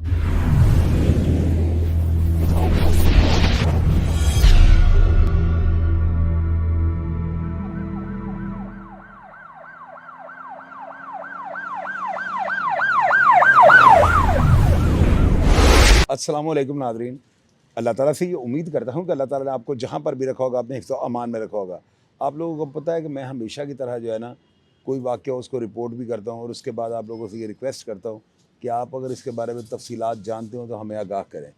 अस्सलाम वालेकुम नाज़रीन। अल्लाह ताला से ये उम्मीद करता हूँ कि अल्लाह ताला ने आपको जहाँ पर भी रखा होगा अपने हिफ्ज़ अमान में रखा होगा। आप लोगों को पता है कि मैं हमेशा की तरह जो है ना, कोई वाक़या उसको रिपोर्ट भी करता हूँ और उसके बाद आप लोगों से ये रिक्वेस्ट करता हूँ कि आप अगर इसके बारे में तफ़सीलात जानते हो तो हमें आगाह करें।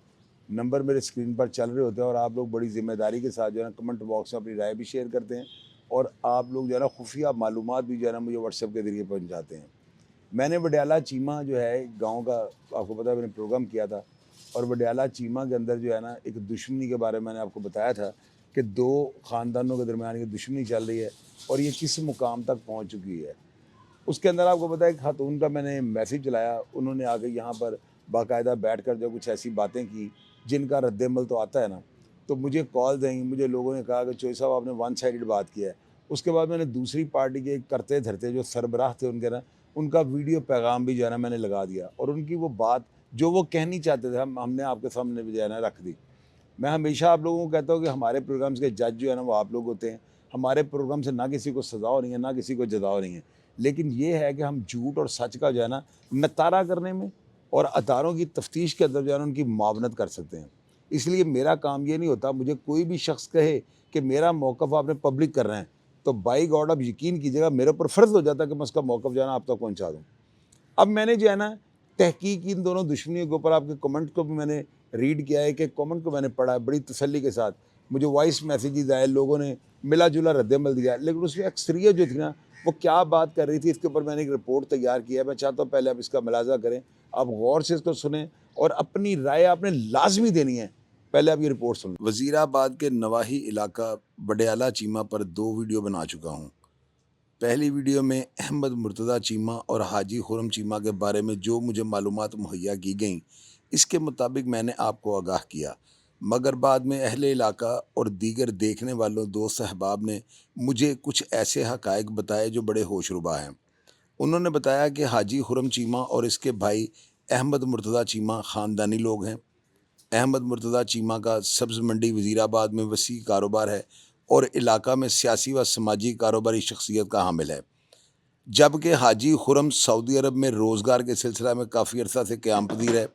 नंबर मेरे स्क्रीन पर चल रहे होते हैं और आप लोग बड़ी ज़िम्मेदारी के साथ जो है ना कमेंट बॉक्स में अपनी राय भी शेयर करते हैं और आप लोग जो है ना खुफिया मालूमात भी जो है ना मुझे व्हाट्सएप के ज़रिए पहुँचाते हैं। मैंने वडियाला चीमा जो है गाँव का, आपको पता है मैंने प्रोग्राम किया था और वडियाला चीमा के अंदर जो है ना एक दुश्मनी के बारे में मैंने आपको बताया था कि दो ख़ानदानों के दरमियान ये दुश्मनी चल रही है और ये किस मुकाम तक पहुंच चुकी है। उसके अंदर आपको पता है एक खातून का मैंने मैसेज चलाया, उन्होंने आके यहाँ पर बाकायदा बैठकर जो कुछ ऐसी बातें की जिनका रद्दमल तो आता है ना, तो मुझे कॉल देंगे, मुझे लोगों ने कहा कि चोई साहब आपने वन साइडेड बात किया है। उसके बाद मैंने दूसरी पार्टी के करते धरते जो सरबराह थे उनके ना, उनका वीडियो पैगाम भी जो है ना मैंने लगा दिया और उनकी वो बात जो वो कहनी चाहते थे हमने आपके सामने भी जो है ना रख दी। मैं हमेशा आप लोगों को कहता हूँ कि हमारे प्रोग्राम्स के जज जो है ना वो आप लोग होते हैं। हमारे प्रोग्राम से ना किसी को सज़ा हो रही है ना किसी को जज़ा हो रही है, लेकिन ये है कि हम झूठ और सच का जो है ना नतारा करने में और अदारों की तफ्तीश के अंदर जो है ना उनकी मुआवनत कर सकते हैं। इसलिए मेरा काम ये नहीं होता, मुझे कोई भी शख्स कहे कि मेरा मौक़िफ़ आपने पब्लिक कर रहे हैं तो बाई गॉड आप यकीन कीजिएगा मेरे ऊपर फ़र्ज़ हो जाता है कि मैं उसका मौक़िफ़ जो है ना आप तक पहुँचा दूँ। अब मैंने जो है ना तहकीक इन दोनों दुश्मनियों के ऊपर आपके कमेंट को भी मैंने रीड किया है कि कमेंट को मैंने पढ़ा है बड़ी तसल्ली के साथ। मुझे वॉइस मैसेजेस आए, लोगों ने मिला जुला रद्दमल दिया, लेकिन उसकी अक्सरियत जो थी ना वो क्या बात कर रही थी इसके ऊपर मैंने एक रिपोर्ट तैयार किया है। मैं चाहता हूँ पहले आप इसका मुलाज़ा करें, आप गौर से इसको सुनें और अपनी राय आपने लाजमी देनी है। पहले आप ये रिपोर्ट सुन। वज़ीराबाद के नवाही इलाका वडियाला चीमा पर 2 वीडियो बना चुका हूँ। पहली वीडियो में अहमद मुर्तज़ा चीमा और हाजी खुरम चीमा के बारे में जो मुझे मालूमात मुहैया की गईं, इसके मुताबिक मैंने आपको आगाह किया, मगर बाद में अहले इलाका और दीगर देखने वालों दोस्त अहबाब ने मुझे कुछ ऐसे हक़ाइक़ बताए जो बड़े होशरुबा हैं। उन्होंने बताया कि हाजी खुरम चीमा और इसके भाई अहमद मुर्तज़ा चीमा ख़ानदानी लोग हैं। अहमद मुर्तज़ा चीमा का सब्ज़ मंडी वज़ीराबाद में वसी कारोबार है और इलाका में सियासी व समाजी कारोबारी शख्सियत का हामिल है, जबकि हाजी खुरम सऊदी अरब में रोज़गार के सिलसिला में काफ़ी अरसा से क़याम पज़ीर है।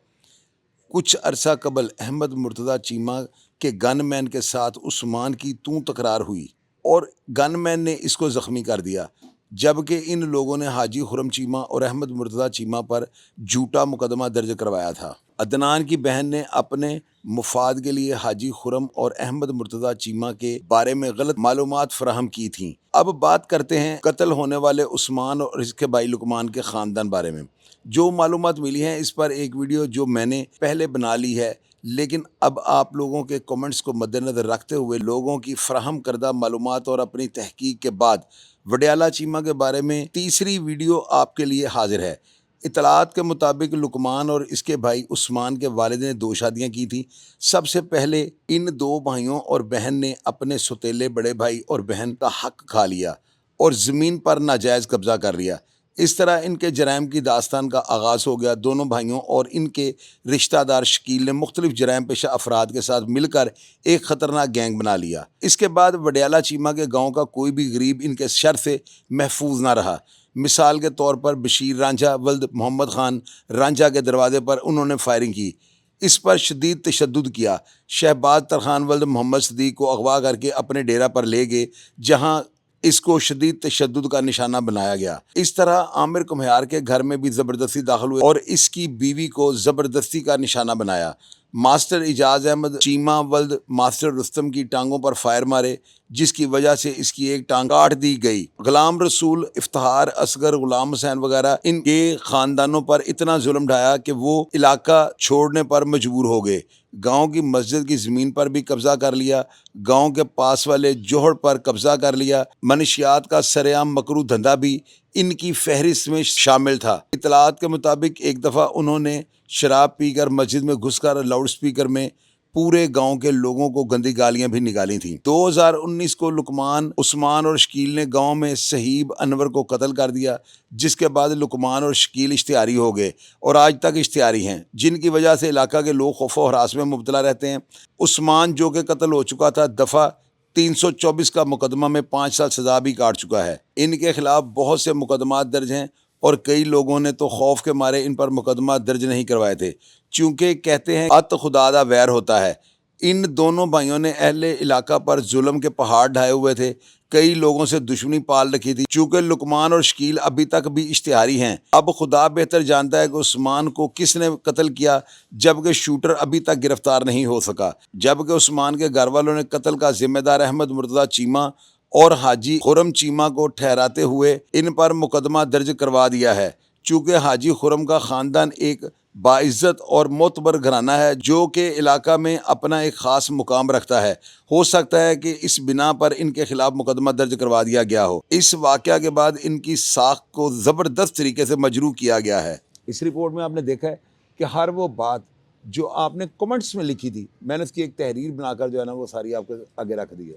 कुछ अरसा कबल अहमद मुर्तज़ा चीमा के गनमैन के साथ उस्मान की तू तकरार हुई और गनमैन ने इसको ज़ख्मी कर दिया, जबकि इन लोगों ने हाजी खुरम चीमा और अहमद मुर्तज़ा चीमा पर झूठा मुकदमा दर्ज करवाया था। अदनान की बहन ने अपने मुफाद के लिए हाजी खुरम और अहमद मुर्तज़ा चीमा के बारे में गलत मालूमात फराहम की थीं। अब बात करते हैं कत्ल होने वाले उस्मान और इसके भाई लुकमान के ख़ानदान बारे में। जो मालूमात मिली हैं इस पर एक वीडियो जो मैंने पहले बना ली है, लेकिन अब आप लोगों के कमेंट्स को मद्देनज़र रखते हुए लोगों की फराहम करदा मालूमात और अपनी तहकीक के बाद वडियाला चीमा के बारे में तीसरी वीडियो आपके लिए हाजिर है। इतलात के मुताबिक लुकमान और इसके भाई उस्मान के वालिद ने 2 शादियाँ की थी। सबसे पहले इन 2 भाइयों और बहन ने अपने सौतेले बड़े भाई और बहन का हक खा लिया और ज़मीन पर नाजायज़ कब्ज़ा कर लिया। इस तरह इनके जराइम की दास्तान का आगाज़ हो गया। दोनों भाइयों और इनके रिश्तेदार शकील ने मुख्तलिफ जराइम पेशा अफराद के साथ मिलकर एक ख़तरनाक गैंग बना लिया। इसके बाद वडियाला चीमा के गाँव का कोई भी गरीब इनके शर से महफूज ना रहा। मिसाल के तौर पर बशीर रांझा वल्द मोहम्मद ख़ान रांझा के दरवाज़े पर उन्होंने फायरिंग की, इस पर शदीद तशद्दुद किया। शहबाज तरखान वल्द मोहम्मद सदीक को अगवा करके अपने डेरा पर ले गए, जहाँ इसको शदीद तशद्दुद का निशाना बनाया गया। इस तरह आमिर कुम्हार के घर में भी ज़बरदस्ती दाखिल हुए और इसकी बीवी को ज़बरदस्ती का निशाना बनाया। मास्टर इजाज़ अहमद चीमा वल्द मास्टर रुस्तम की टांगों पर फायर मारे, जिसकी वजह से इसकी एक टांग काट दी गई। गुलाम रसूल, इफ्तिखार, असगर, गुलाम हुसैन वगैरह इनके ख़ानदानों पर इतना जुल्म ढाया कि वो इलाका छोड़ने पर मजबूर हो गए। गांव की मस्जिद की ज़मीन पर भी कब्ज़ा कर लिया, गांव के पास वाले जोहड़ पर कब्ज़ा कर लिया। मनशियात का सरेआम मकरू धंधा भी इनकी फहरिस्त में शामिल था। इतलात के मुताबिक एक दफ़ा उन्होंने शराब पीकर मस्जिद में घुसकर लाउड स्पीकर में پورے گاؤں کے لوگوں کو گندی گالیاں بھی نکالی تھیں۔ 2019 کو لقمان، عثمان اور شکیل نے گاؤں میں صہیب انور کو قتل کر دیا، جس کے بعد لقمان اور شکیل اشتہاری ہو گئے اور آج تک اشتہاری ہیں، جن کی وجہ سے علاقہ کے لوگ خوف و ہراس میں مبتلا رہتے ہیں۔ عثمان جو کہ قتل ہو چکا تھا، دفعہ 324 کا مقدمہ میں 5 سال سزا بھی کاٹ چکا ہے۔ ان کے خلاف بہت سے مقدمات درج ہیں اور کئی لوگوں نے تو خوف کے مارے ان پر مقدمہ درج نہیں کروائے تھے، چونکہ کہتے ہیں ات خدا دا ویر ہوتا ہے۔ ان دونوں بھائیوں نے اہل علاقہ پر ظلم کے پہاڑ ڈھائے ہوئے تھے، کئی لوگوں سے دشمنی پال رکھی تھی۔ چونکہ لقمان اور شکیل ابھی تک بھی اشتہاری ہیں، اب خدا بہتر جانتا ہے کہ عثمان کو کس نے قتل کیا، جبکہ شوٹر ابھی تک گرفتار نہیں ہو سکا۔ جبکہ عثمان کے گھر والوں نے قتل کا ذمہ دار احمد مرتضیٰ چیمہ اور حاجی خرم چیمہ کو ٹھہراتے ہوئے ان پر مقدمہ درج کروا دیا ہے۔ چونکہ حاجی خرم کا خاندان ایک باعزت اور معتبر گھرانہ ہے جو کہ علاقہ میں اپنا ایک خاص مقام رکھتا ہے، ہو سکتا ہے کہ اس بنا پر ان کے خلاف مقدمہ درج کروا دیا گیا ہو۔ اس واقعہ کے بعد ان کی ساکھ کو زبردست طریقے سے مجروح کیا گیا ہے۔ اس رپورٹ میں آپ نے دیکھا ہے کہ ہر وہ بات جو آپ نے کمنٹس میں لکھی تھی، میں نے اس کی ایک تحریر بنا کر جو ہے نا وہ ساری آپ کے آگے رکھ دی ہے۔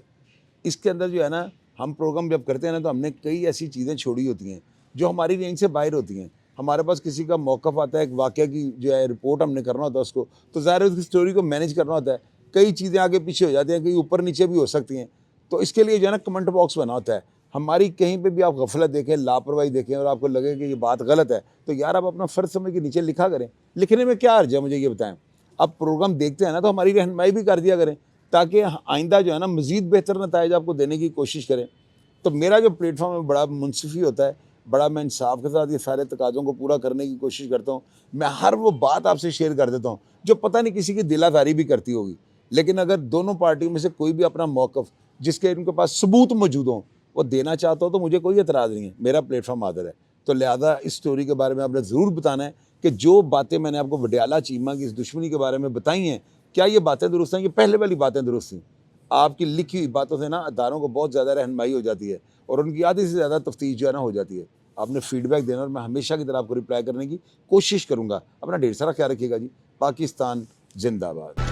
اس کے اندر جو ہے نا ہم پروگرام جب کرتے ہیں نا تو ہم نے کئی ایسی چیزیں چھوڑی ہوتی ہیں جو ہماری رینج سے باہر ہوتی ہیں۔ ہمارے پاس کسی کا موقف آتا ہے، ایک واقعہ کی جو ہے رپورٹ ہم نے کرنا ہوتا ہے اس کو، تو ظاہر ہے اس کی سٹوری کو مینیج کرنا ہوتا ہے، کئی چیزیں آگے پیچھے ہو جاتی ہیں، کئی اوپر نیچے بھی ہو سکتی ہیں، تو اس کے لیے جو ہے نا کمنٹ باکس بنا ہوتا ہے۔ ہماری کہیں پہ بھی آپ غفلت دیکھیں، لاپرواہی دیکھیں اور آپ کو لگے کہ یہ بات غلط ہے تو یار آپ اپنا فرض سمجھ کے نیچے لکھا کریں۔ لکھنے میں کیا حرج ہے مجھے یہ بتائیں؟ آپ پروگرام دیکھتے ہیں نا تو ہماری رہنمائی بھی کر دیا کریں تاکہ آئندہ جو ہے نا مزید بہتر نتائج آپ کو دینے کی کوشش کریں۔ تو میرا جو پلیٹ فارم ہے بڑا منصفی ہوتا ہے، بڑا میں انصاف کے ساتھ یہ سارے تقاضوں کو پورا کرنے کی کوشش کرتا ہوں۔ میں ہر وہ بات آپ سے شیئر کر دیتا ہوں جو پتہ نہیں کسی کی دل آزاری بھی کرتی ہوگی، لیکن اگر دونوں پارٹیوں میں سے کوئی بھی اپنا موقف جس کے ان کے پاس ثبوت موجود ہوں وہ دینا چاہتا ہو تو مجھے کوئی اعتراض نہیں ہے، میرا پلیٹ فارم حاضر ہے۔ تو لہٰذا اس سٹوری کے بارے میں آپ نے ضرور بتانا ہے کہ جو باتیں میں نے آپ کو وڈیالہ چیمہ کی اس دشمنی کے بارے میں بتائی ہیں، کیا یہ باتیں درست ہیں؟ یہ پہلے والی باتیں درست ہیں؟ آپ کی لکھی ہوئی باتوں سے نا اداروں کو بہت زیادہ رہنمائی ہو جاتی ہے اور ان کی آدھی سے زیادہ تفتیش جو ہے نا ہو جاتی ہے۔ آپ نے فیڈ بیک دینا اور میں ہمیشہ کی طرح آپ کو رپلائی کرنے کی کوشش کروں گا۔ اپنا ڈھیر سارا خیال رکھیے گا جی۔ پاکستان زندہ باد۔